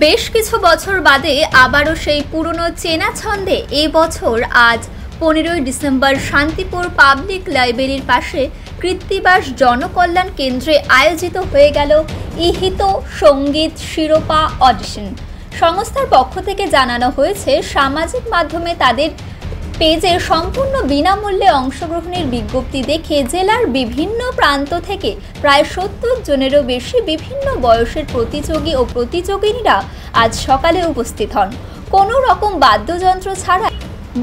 বেশ কিছু বছর বাদে আবারও সেই পুরনো চেনা ছন্দে এবছর আজ 15ই ডিসেম্বর শান্তিপুর পাবলিক লাইব্রেরির পাশে কৃত্তিবাস জনকল্যাণ কেন্দ্রে আয়োজিত হয়ে গেল ইহিত সঙ্গীত শিরোপা অডিশন। সংস্থার পক্ষ থেকে জানানো হয়েছে, সামাজিক মাধ্যমে তাদের পেজে সম্পূর্ণ বিনামূল্যে অংশগ্রহণের বিজ্ঞপ্তি দেখে জেলার বিভিন্ন প্রান্ত থেকে প্রায় 70 জনেরও বেশি বিভিন্ন বয়সের প্রতিযোগী ও প্রতিযোগিনীরা আজ সকালে উপস্থিত হন। কোনো রকম বাদ্যযন্ত্র ছাড়া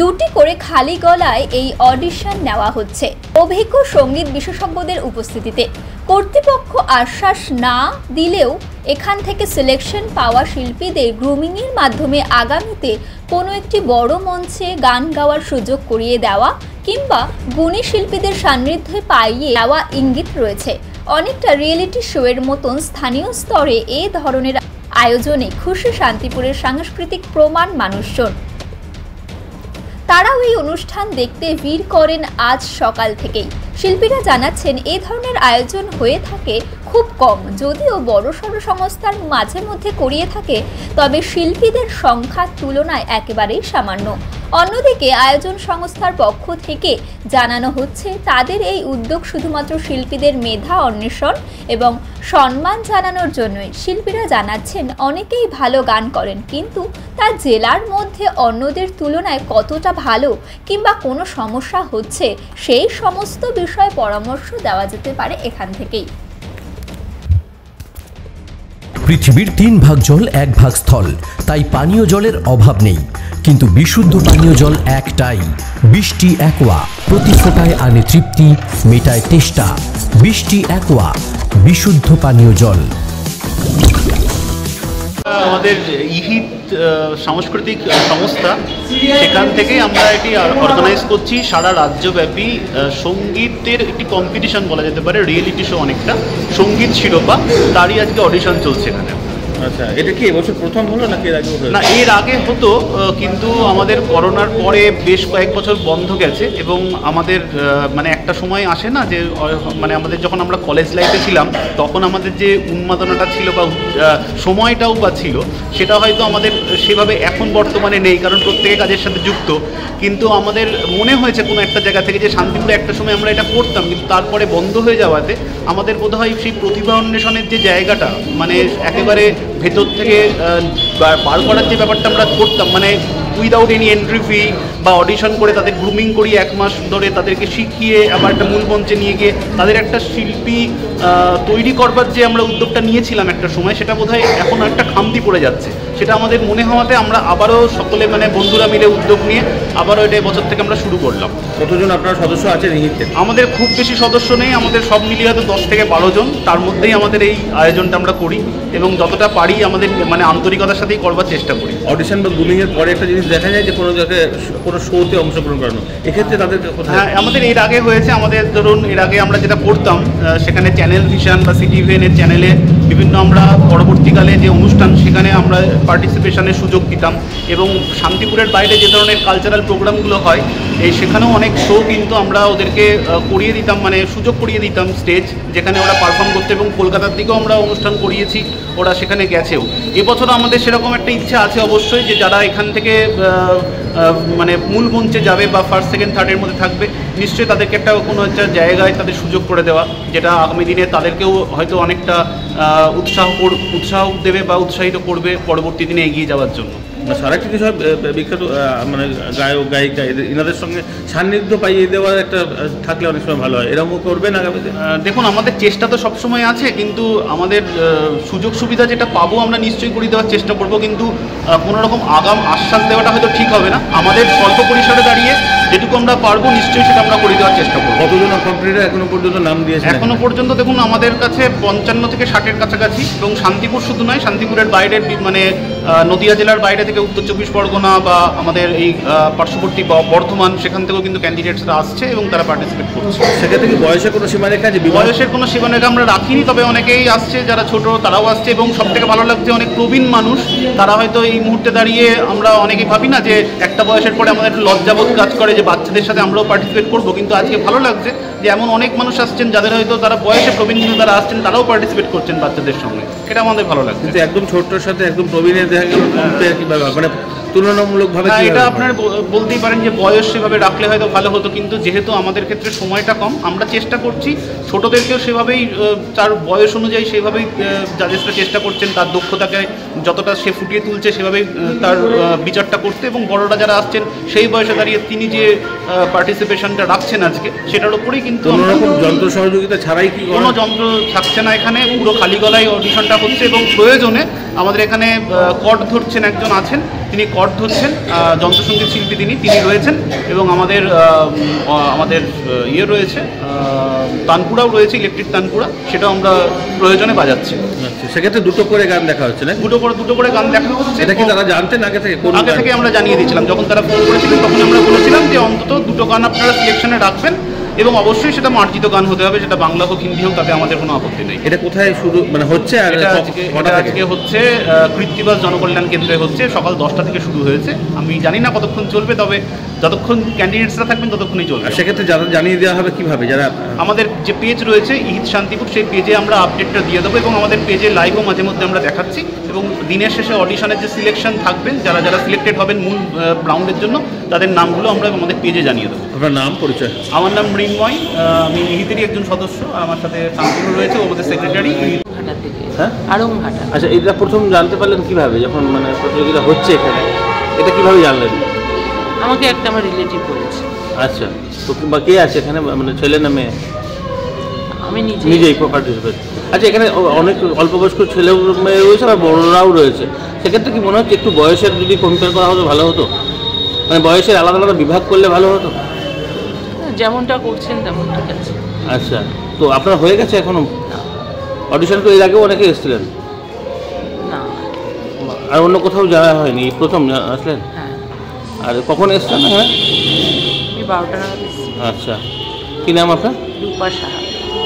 দুটি করে খালি গলায় এই অডিশন নেওয়া হচ্ছে অভিজ্ঞ সঙ্গীত বিশেষজ্ঞদের উপস্থিতিতে। কর্তৃপক্ষ আশ্বাস না দিলেও এখান থেকে সিলেকশন পাওয়া শিল্পীদের গ্রুমিংয়ের মাধ্যমে আগামীতে কোনো একটি বড় মঞ্চে গান গাওয়ার সুযোগ করিয়ে দেওয়া কিংবা গুণী শিল্পীদের সান্নিধ্যে পাইয়ে দেওয়া ইঙ্গিত রয়েছে। অনেকটা রিয়েলিটি শোয়ের মতন স্থানীয় স্তরে এ ধরনের আয়োজনে খুশি শান্তিপুরের সাংস্কৃতিক প্রমাণ মানুষজন। তারাও এই অনুষ্ঠান দেখতে ভিড় করেন আজ সকাল থেকেই। শিল্পীরা জানাচ্ছেন, এ ধরনের আয়োজন হয়ে থাকে খুব কম, যদিও বড়সড় সংস্থার মাঝে মধ্যে করিয়ে থাকে, তবে শিল্পীদের সংখ্যার তুলনায় একেবারেই সামান্য। অন্যদিকে আয়োজন সংস্থার পক্ষ থেকে জানানো হচ্ছে, তাদের এই উদ্যোগ শুধুমাত্র শিল্পীদের মেধা অন্বেষণ এবং সম্মান জানানোর জন্যই। শিল্পীরা জানাচ্ছেন, অনেকেই ভালো গান করেন, কিন্তু তা জেলার মধ্যে অন্যদের তুলনায় কতটা ভালো কিংবা কোনো সমস্যা হচ্ছে, সেই সমস্ত বিষয়ে পরামর্শ দেওয়া যেতে পারে এখান থেকেই। পৃথিবীর 3 ভাগ জল 1 ভাগ স্থল, তাই পানীয় জলের অভাব নেই, কিন্তু বিশুদ্ধ পানীয় জল একটাই, বৃষ্টি অ্যাকোয়া। প্রতি ফোঁটায় আনে তৃপ্তি, মেটায় তেষ্টা। বৃষ্টি অ্যাকোয়া, বিশুদ্ধ পানীয় জল। আমাদের ইহিত সাংস্কৃতিক সংস্থা, সেখান থেকে আমরা এটি অর্গানাইজ করছি সারা রাজ্যব্যাপী সঙ্গীতের একটি কম্পিটিশন বলা যেতে পারে, রিয়েলিটি শো অনেকটা, সঙ্গীত শিরোপা, তারই আজকে অডিশন চলছে এখানে। আচ্ছা, এটা কি এবছর প্রথম হলো নাকি এর আগে? না, এর আগে হতো, কিন্তু আমাদের করোনার পরে বেশ কয়েক বছর বন্ধ গেছে এবং আমাদের মানে একটা সময় আসে না যে মানে আমাদের যখন আমরা কলেজ লাইফে ছিলাম তখন আমাদের যে উন্মাদনাটা ছিল বা সময়টাও বা ছিল, সেটা হয়তো আমাদের সেভাবে এখন বর্তমানে নেই, কারণ প্রত্যেকে কাজের সাথে যুক্ত। কিন্তু আমাদের মনে হয়েছে কোনো একটা জায়গা থেকে যে শান্তিপুরে একটা সময় আমরা এটা করতাম, কিন্তু তারপরে বন্ধ হয়ে যাওয়াতে আমাদের বোধহয় সেই প্রতিভা অন্বেষণের যে জায়গাটা, মানে একেবারে ভেতর থেকে বার করার যে ব্যাপারটা আমরা করতাম, মানে উইদাউট এনি এন্ট্রি ফি বা অডিশন করে তাদের গ্রুমিং করিয়ে 1 মাস ধরে তাদেরকে শিখিয়ে আবার একটা মূল মঞ্চে নিয়ে গিয়ে তাদের একটা শিল্পী তৈরি করবার যে আমরা উদ্যোগটা নিয়েছিলাম একটা সময়, সেটা বোধহয় এখন একটা খামতি পড়ে যাচ্ছে। সেটা আমাদের মনে হওয়াতে আমরা আবারও সকলে মানে বন্ধুরা মিলে উদ্যোগ নিয়ে আবারও এটা বছর থেকে আমরা শুরু করলাম। কতজন আপনার সদস্য আছেন ইহিতে? আমাদের খুব বেশি সদস্য নেই, আমাদের সব মিলিয়ে হয়তো 10 থেকে 12 জন। তার মধ্যেই আমাদের এই আয়োজনটা আমরা করি এবং যতটা পারি আমাদের মানে আন্তরিকতার সাথেই করবার চেষ্টা করি। অডিশন বা গ্রুমিংয়ের পরে একটা জিনিস দেখা যায় যে কোনো জায়গায় কোনো শোতে অংশগ্রহণ করানো, এক্ষেত্রে তাদের হ্যাঁ, আমাদের এর আগে হয়েছে। আমাদের ধরুন এর আগে আমরা যেটা করতাম, সেখানে চ্যানেল ভিশন বা সিটিভিএনের চ্যানেলে বিভিন্ন আমরা পরবর্তীকালে যে অনুষ্ঠান, সেখানে আমরা পার্টিসিপেশনের সুযোগ দিতাম এবং শান্তিপুরের বাইরে যে ধরনের কালচারাল প্রোগ্রামগুলো হয়, সেখানেও অনেক শো কিন্তু আমরা ওদেরকে করিয়ে দিতাম, মানে সুযোগ করিয়ে দিতাম স্টেজ, যেখানে ওরা পারফর্ম করতে, এবং কলকাতার দিকেও আমরা অনুষ্ঠান করিয়েছি, ওরা সেখানে গেছেও। এবছর আমাদের সেরকম একটা ইচ্ছা আছে অবশ্যই, যে যারা এখান থেকে মানে মূল মঞ্চে যাবে বা ফার্স্ট সেকেন্ড থার্ডের মধ্যে থাকবে, নিশ্চয়ই তাদেরকে একটা কোনো একটা জায়গায় তাদের সুযোগ করে দেওয়া, যেটা আগামী দিনে তাদেরকেও হয়তো অনেকটা উৎসাহ দেবে বা উৎসাহিত করবে পরবর্তী দিনে এগিয়ে যাওয়ার জন্য। সারা কিছু সব বিখ্যাত মানে গায়ক গায়িকা এনাদের সঙ্গে সান্নিধ্য পাইয়ে দেওয়ার একটা থাকলে অনেক সময় ভালো হয়, এরকমও করবেন আগামীতে? দেখুন, আমাদের চেষ্টা তো সবসময় আছে, কিন্তু আমাদের সুযোগ সুবিধা যেটা পাবো আমরা নিশ্চয়ই করে দেওয়ার চেষ্টা করব, কিন্তু কোনো রকম আগাম আশ্বাস দেওয়াটা হয়তো ঠিক হবে না। আমাদের স্বল্প পরিসরে দাঁড়িয়ে যেটুকু আমরা পারবো নিশ্চয়ই সেটা আমরা করে দেওয়ার চেষ্টা করবো। কতজন কমপ্লিটার এখনো পর্যন্ত নাম দিয়েছে? এখনো পর্যন্ত দেখুন আমাদের কাছে 55 থেকে 60-এর কাছাকাছি, এবং শান্তিপুর শুধু নয়, শান্তিপুরের বাইরের মানে নদিয়া জেলার বাইরে থেকে থেকে উত্তর 24 পরগনা বা আমাদের এই পার্শ্ববর্তী বর্ধমান, সেখান থেকেও কিন্তু ক্যান্ডিডেটসরা আসছে এবং তারা পার্টিসিপেট করছে। সেক্ষেত্রে কি বয়সের কোনো সীমারেখা আছে? বয়সের কোনো সীমারেখা আমরা রাখিনি, তবে অনেকেই আসছে, যারা ছোট তারাও আসছে এবং সবথেকে ভালো লাগছে অনেক প্রবীণ মানুষ, তারা হয়তো এই মুহূর্তে দাঁড়িয়ে, আমরা অনেকেই ভাবি না যে একটা বয়সের পরে আমাদের একটু লজ্জাবোধ কাজ করে যে বাচ্চাদের সাথে আমরাও পার্টিসিপেট করবো, কিন্তু আজকে ভালো লাগছে যে এমন অনেক মানুষ আসছেন যাদের হয়তো তারা বয়সে প্রবীণ কিন্তু তারা আসছেন, তারাও পার্টিসিপেট করছেন বাচ্চাদের সঙ্গে, এটা আমাদের ভালো লাগছে। কিন্তু একদম ছোট্টর সাথে একদম প্রবীণের দেখা গেল মানে তুলনামূলকভাবে এটা আপনার বলতেই পারেন যে বয়স সেভাবে রাখলে হয়তো ভালো হতো, কিন্তু যেহেতু আমাদের ক্ষেত্রে সময়টা কম, আমরা চেষ্টা করছি ছোটদেরকেও সেভাবেই তার বয়স অনুযায়ী সেভাবেই জাজেসরা চেষ্টা করছেন তার দক্ষতাকে যতটা সে ফুটিয়ে তুলছে সেভাবেই তার বিচারটা করতে, এবং বড়রা যারা আসছেন সেই বয়সে দাঁড়িয়ে তিনি যে পার্টিসিপেশনটা রাখছেন আজকে সেটার উপরেই কিন্তু কোনো রকম যন্ত্র সহযোগিতা ছাড়াই কি কোনো যন্ত্র থাকছে না এখানে, পুরো খালি গলায় অডিশনটা হচ্ছে এবং প্রয়োজনে আমাদের এখানে কর্ড ধরছেন একজন আছেন, তিনি কর্ড ধরছেন, যন্ত্রসঙ্গীত শিল্পী তিনি রয়েছেন, এবং আমাদের ইয়ে রয়েছে তানপুরাও রয়েছে, ইলেকট্রিক তানপুরা, সেটাও আমরা প্রয়োজনে বাজাচ্ছি। সেক্ষেত্রে দুটো করে গান দেখা হচ্ছে না? দুটো করে গান দেখা হচ্ছে। এটা কি তারা জানতেন আগে থেকে? আগে থেকে আমরা জানিয়ে দিয়েছিলাম, যখন তারা ফোন করেছিলেন তখন আমরা বলেছিলাম যে অন্তত দুটো গান আপনারা সিলেকশনে রাখবেন এবং অবশ্যই সেটা মার্জিত গান হতে হবে, সেটা বাংলা হোক হিন্দি হোক, তাতে আমাদের কোনো আপত্তি নেই। এটা কোথায় শুরু মানে হচ্ছে? আজকে হচ্ছে কৃত্তিবাস জনকল্যাণ কেন্দ্রে হচ্ছে, সকাল 10টা থেকে শুরু হয়েছে। আমি জানি না কতক্ষণ চলবে, তবে যতক্ষণ ক্যান্ডিডেটসরা থাকবেন ততক্ষণই চলবে। সেক্ষেত্রে যারা জানিয়ে দেওয়া হবে কিভাবে? যারা আমাদের যে পেজ রয়েছে ইহিত শান্তিপুর, সেই পেজে আমরা আপডেটটা দিয়ে দেবো এবং আমাদের পেজে লাইভও মাঝে মধ্যে আমরা দেখাচ্ছি, এবং দিনের শেষে অডিশনের যে সিলেকশন থাকবেন, যারা সিলেক্টেড হবেন মূল রাউন্ডের জন্য, তাদের নামগুলো আমরা আমাদের পেজে জানিয়ে দেবো। আপনার নাম পরিচয়? আমার নাম মৃন্ময়, আমি ইহিতেরই একজন সদস্য, আর আমার সাথে শান্তনু রয়েছে, ও আমাদের সেক্রেটারি। হ্যাঁ, আড়ংঘাটা। আচ্ছা, এটা প্রথম জানতে পারলেন কিভাবে যখন মানে প্রতিযোগিতা হচ্ছে এখানে? এটা কিভাবে জানলেন? আমাকে একটা আমার রিলেটিভ বলেছে। আচ্ছা, তো বা কে আছে এখানে, মানে ছেলে না মেয়ে? আমি নিজেই পার্টিসিপেট। আচ্ছা, এখানে অনেক অল্প বয়স্ক ছেলে মেয়ে রয়েছে বা বড়রাও রয়েছে, সেক্ষেত্রে কি মনে হচ্ছে একটু বয়সের যদি কম্পেয়ার করা হতো ভালো হতো? মানে বয়সের আলাদা আলাদা বিভাগ করলে ভালো হতো? যেমনটা করছেন তেমন ঠিক আছে। আচ্ছা, তো আপনার হয়ে গেছে এখনো অডিশন? তো এর আগেও অনেকে এসেছিলেন না? আর অন্য কোথাও যাওয়া হয়নি, প্রথম আসলেন? হ্যাঁ। আর কখন এসছেন? হ্যাঁ, আমি 12টা নাগাদ এসেছি। আচ্ছা, কি নাম আপনার? রূপা সাহা।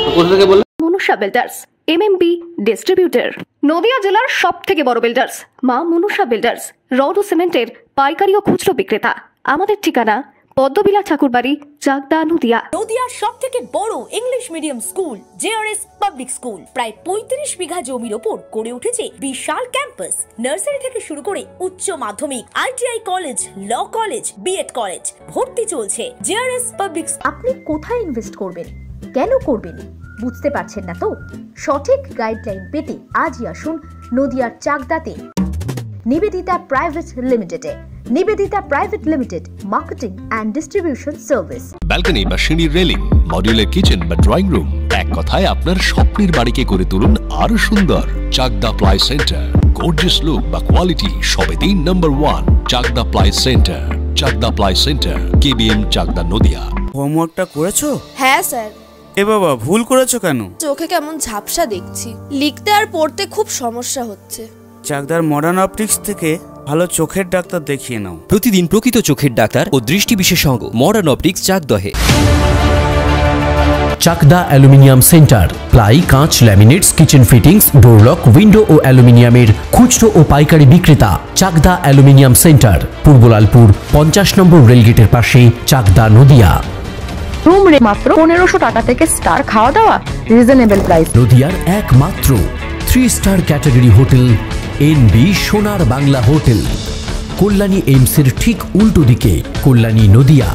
তো কোথা থেকে বললেন? Manusha builders, MMB distributor, Nadia জেলার সব থেকে বড় বিল্ডার্স মা মনুষা বিল্ডার্স, রড ও সিমেন্টের পাইকারি ও খুচরো বিক্রেতা। আমাদের ঠিকানা পদ্মবিলা ঠাকুরবাড়ি, চাকদা, নদিয়া। নদিয়ার সব থেকে বড় English medium school JRS public school, প্রায় 35 বিঘা জমির ওপর গড়ে উঠেছে বিশাল ক্যাম্পাস। নার্সারি থেকে শুরু করে উচ্চ মাধ্যমিক, ITI college, law college, BEd college, ভর্তি চলছে। JRS public. আপনি কোথায় ইনভেস্ট করবেন, কেন করবেন, বুঝতে পারছেন না তো? সঠিক গাইডলাইন পেতে আজই আসুন নদিয়ার চাকদাতে নিবেদিতা প্রাইভেট লিমিটেডে। Nivedita private limited, marketing and distribution service. Balcony বা সিঁড়ির রেলিং, মডিউলার কিচেন বা ড্রয়িং রুম, এক কথায় আপনার স্বপ্নের বাড়িকে করে তুলুন আরো সুন্দর। Chakdah ply centre, gorgeous look বা কোয়ালিটি সবে 3 number 1 Chakdah ply centre. Chakdah ply centre, KBM, Chakdah, Nadia. হোমওয়ার্কটা করেছো? হ্যাঁ স্যার। এ বাবা, ভুল করেছো কেন? চোখে কেমন ঝাপসা দেখছি, লিখতে আর পড়তে খুব সমস্যা হচ্ছে। চাকদার মডার্ন অপটিক্স থেকে ভালো চোখের ডাক্তার দেখিয়ে নাও। প্রতিদিন প্রকৃত চোখের ডাক্তার ও দৃষ্টি বিশেষজ্ঞ মডার্ন অপটিক্স, চাকদহে। চাকদা অ্যালুমিনিয়াম সেন্টার, প্লাই, কাঁচ, laminates, kitchen fittings, door lock, window ও অ্যালুমিনিয়ামের খুচরো ও পাইকারি বিক্রেতা। Chakdah aluminium centre, Purbalalpur 50 number রেলগেটের পাশে, চাকদা, নদিয়া। রুম রে মাত্র 1500 টাকা থেকে স্টার, খাওয়া দাওয়া রিজনেবল প্রাইস। নদিয়ার একমাত্র 3 স্টার ক্যাটাগরি হোটেল এনবি সোনার বাংলা হোটেল, কল্যাণী এইমসের ঠিক উল্টো দিকে, কল্যাণী, নদিয়া।